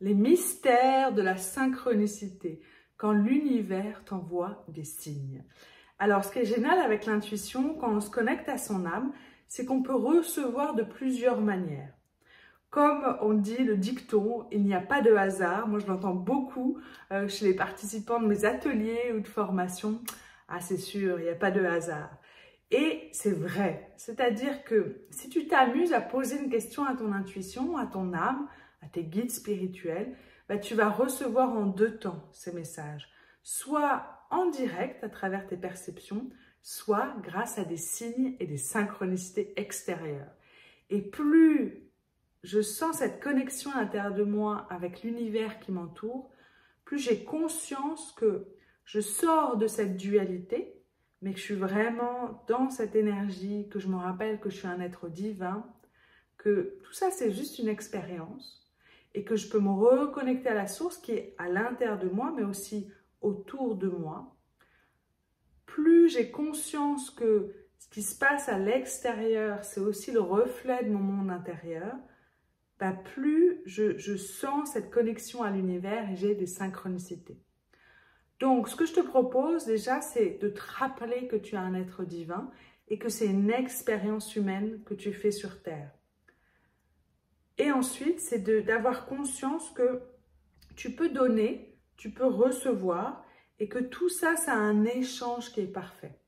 les mystères de la synchronicité, quand l'univers t'envoie des signes. Alors, ce qui est génial avec l'intuition, quand on se connecte à son âme, c'est qu'on peut recevoir de plusieurs manières. Comme on dit le dicton, il n'y a pas de hasard. Moi, je l'entends beaucoup chez les participants de mes ateliers ou de formations. Ah, c'est sûr, il n'y a pas de hasard. Et c'est vrai. C'est-à-dire que si tu t'amuses à poser une question à ton intuition, à ton âme, à tes guides spirituels, bah, tu vas recevoir en deux temps ces messages. Soit en direct à travers tes perceptions, soit grâce à des signes et des synchronicités extérieures. Et plus je sens cette connexion à l'intérieur de moi avec l'univers qui m'entoure, plus j'ai conscience que je sors de cette dualité, mais que je suis vraiment dans cette énergie, que je me rappelle que je suis un être divin, que tout ça c'est juste une expérience et que je peux me reconnecter à la source qui est à l'intérieur de moi, mais aussi autour de moi. Plus j'ai conscience que ce qui se passe à l'extérieur, c'est aussi le reflet de mon monde intérieur, bah plus je sens cette connexion à l'univers et j'ai des synchronicités. Donc, ce que je te propose déjà, c'est de te rappeler que tu es un être divin et que c'est une expérience humaine que tu fais sur Terre. Et ensuite, c'est d'avoir conscience que tu peux donner, tu peux recevoir et que tout ça, ça a un échange qui est parfait.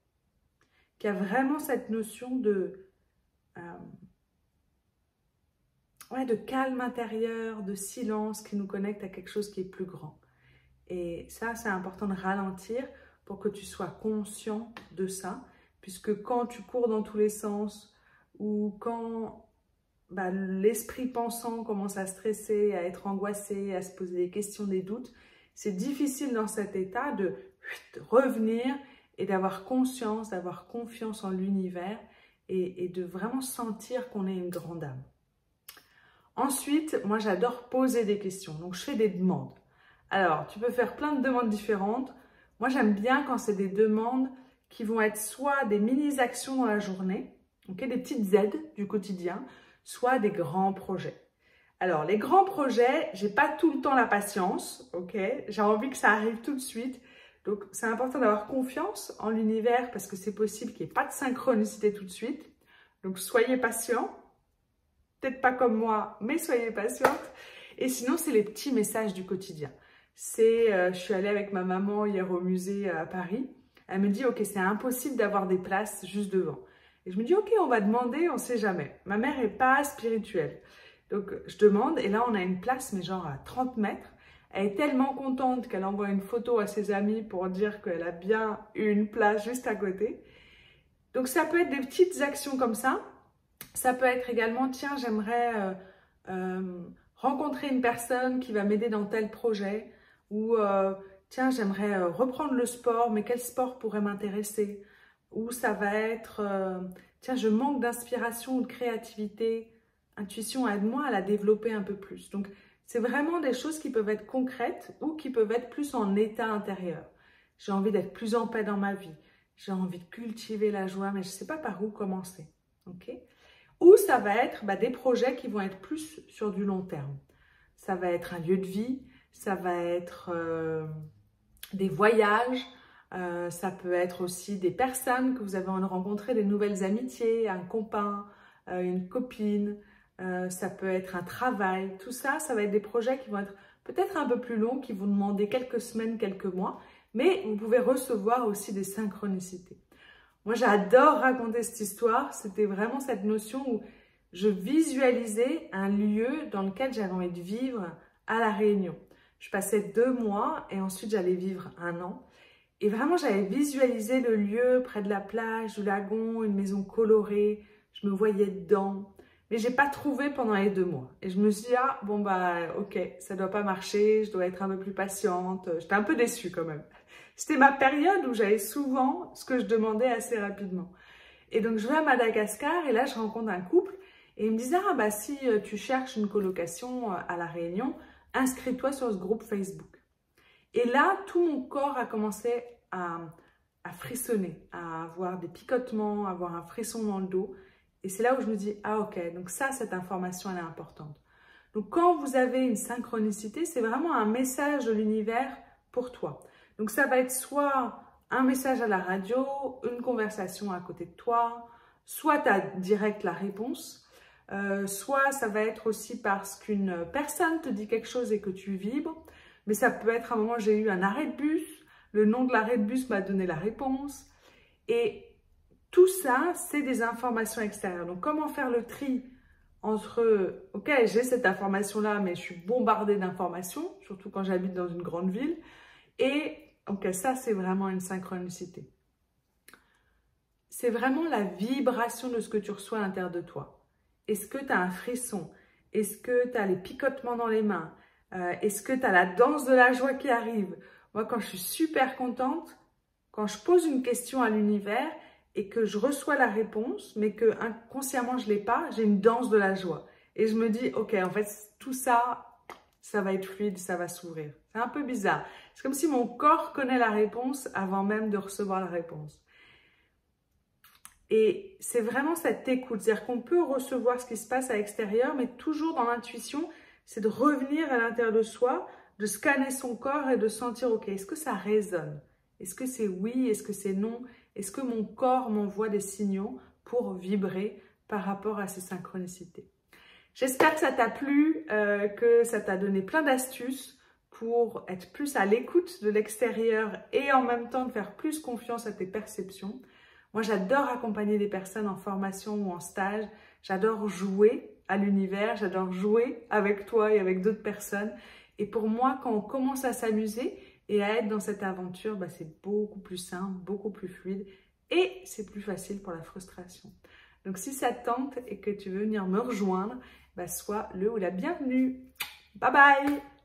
Qu'il y a vraiment cette notion de calme intérieur, de silence qui nous connecte à quelque chose qui est plus grand. Et ça, c'est important de ralentir pour que tu sois conscient de ça, puisque quand tu cours dans tous les sens ou quand l'esprit pensant commence à stresser, à être angoissé, à se poser des questions, des doutes, c'est difficile dans cet état de revenir et d'avoir conscience, d'avoir confiance en l'univers et de vraiment sentir qu'on est une grande âme. Ensuite, moi j'adore poser des questions, donc je fais des demandes. Alors, tu peux faire plein de demandes différentes. Moi j'aime bien quand c'est des demandes qui vont être soit des mini-actions dans la journée, okay, des petites aides du quotidien, soit des grands projets. Alors, les grands projets, j'ai pas tout le temps la patience, ok? J'ai envie que ça arrive tout de suite. Donc, c'est important d'avoir confiance en l'univers parce que c'est possible qu'il n'y ait pas de synchronicité tout de suite. Donc, soyez patients. Peut-être pas comme moi, mais soyez patiente. Et sinon, c'est les petits messages du quotidien. Je suis allée avec ma maman hier au musée à Paris. Elle me dit, ok, c'est impossible d'avoir des places juste devant. Et je me dis, ok, on va demander, on ne sait jamais. Ma mère n'est pas spirituelle. Donc, je demande, et là, on a une place, mais genre à 30 mètres. Elle est tellement contente qu'elle envoie une photo à ses amis pour dire qu'elle a bien une place juste à côté. Donc, ça peut être des petites actions comme ça. Ça peut être également, tiens, j'aimerais rencontrer une personne qui va m'aider dans tel projet. Ou, tiens, j'aimerais reprendre le sport, mais quel sport pourrait m'intéresser? Ou ça va être, tiens, je manque d'inspiration ou de créativité. Intuition, aide-moi à la développer un peu plus. Donc, c'est vraiment des choses qui peuvent être concrètes ou qui peuvent être plus en état intérieur. J'ai envie d'être plus en paix dans ma vie. J'ai envie de cultiver la joie, mais je ne sais pas par où commencer. Okay? Ou ça va être des projets qui vont être plus sur du long terme. Ça va être un lieu de vie, ça va être des voyages, ça peut être aussi des personnes que vous avez envie de rencontrer, des nouvelles amitiés, un copain, une copine, ça peut être un travail. Tout ça, ça va être des projets qui vont être peut-être un peu plus longs, qui vont demander quelques semaines, quelques mois, mais vous pouvez recevoir aussi des synchronicités. Moi, j'adore raconter cette histoire. C'était vraiment cette notion où je visualisais un lieu dans lequel j'avais envie de vivre à La Réunion. Je passais 2 mois et ensuite j'allais vivre 1 an. Et vraiment, j'avais visualisé le lieu près de la plage, du lagon, une maison colorée. Je me voyais dedans. Mais je n'ai pas trouvé pendant les 2 mois. Et je me suis dit, ah, bon, ok, ça ne doit pas marcher. Je dois être un peu plus patiente. J'étais un peu déçue quand même. C'était ma période où j'avais souvent ce que je demandais assez rapidement. Et donc, je vais à Madagascar et là, je rencontre un couple et ils me disent, ah, si tu cherches une colocation à La Réunion, inscris-toi sur ce groupe Facebook. Et là, tout mon corps a commencé à frissonner, à avoir des picotements, à avoir un frisson dans le dos. Et c'est là où je me dis, ah ok, donc ça, cette information, elle est importante. Donc, quand vous avez une synchronicité, c'est vraiment un message de l'univers pour toi. Donc, ça va être soit un message à la radio, une conversation à côté de toi, soit tu as direct la réponse, soit ça va être aussi parce qu'une personne te dit quelque chose et que tu vibres, mais ça peut être à un moment, j'ai eu un arrêt de bus, le nom de l'arrêt de bus m'a donné la réponse, et tout ça, c'est des informations extérieures. Donc, comment faire le tri entre, ok, j'ai cette information-là, mais je suis bombardée d'informations, surtout quand j'habite dans une grande ville, et ok, ça, c'est vraiment une synchronicité. C'est vraiment la vibration de ce que tu reçois à l'intérieur de toi. Est-ce que tu as un frisson? Est-ce que tu as les picotements dans les mains? Est-ce que tu as la danse de la joie qui arrive? Moi, quand je suis super contente, quand je pose une question à l'univers et que je reçois la réponse, mais que inconsciemment je ne l'ai pas, j'ai une danse de la joie. Et je me dis, ok, en fait, tout ça, ça va être fluide, ça va s'ouvrir. C'est un peu bizarre. C'est comme si mon corps connaît la réponse avant même de recevoir la réponse. Et c'est vraiment cette écoute, c'est-à-dire qu'on peut recevoir ce qui se passe à l'extérieur, mais toujours dans l'intuition, c'est de revenir à l'intérieur de soi, de scanner son corps et de sentir, ok, est-ce que ça résonne? Est-ce que c'est oui? Est-ce que c'est non? Est-ce que mon corps m'envoie des signaux pour vibrer par rapport à ces synchronicités? J'espère que ça t'a plu, que ça t'a donné plein d'astuces pour être plus à l'écoute de l'extérieur et en même temps de faire plus confiance à tes perceptions. Moi, j'adore accompagner des personnes en formation ou en stage. J'adore jouer à l'univers, j'adore jouer avec toi et avec d'autres personnes. Et pour moi, quand on commence à s'amuser et à être dans cette aventure, bah, c'est beaucoup plus simple, beaucoup plus fluide et c'est plus facile pour la frustration. Donc, si ça te tente et que tu veux venir me rejoindre, bah, sois le ou la bienvenue. Bye bye!